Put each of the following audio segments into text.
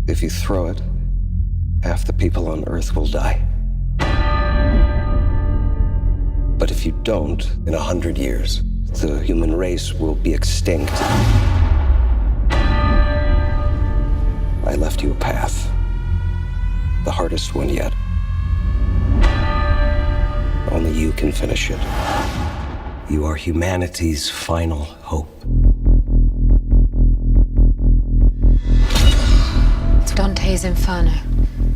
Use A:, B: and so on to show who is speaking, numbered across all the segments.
A: If you throw it, half the people on Earth will die. But if you don't, in 100 years, the human race will be extinct. I left you a path. The hardest one yet. Only you can finish it. You are humanity's final hope.
B: It's Dante's Inferno.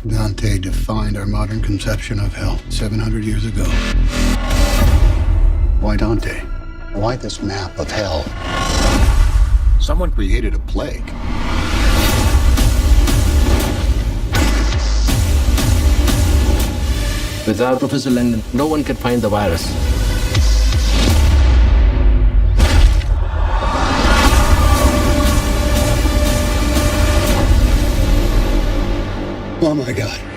C: Dante defined our modern conception of hell 700 years ago. Why Dante? Why this map of hell? Someone created a plague.
D: Without Professor Langdon, no one can find the virus.
C: Oh my God.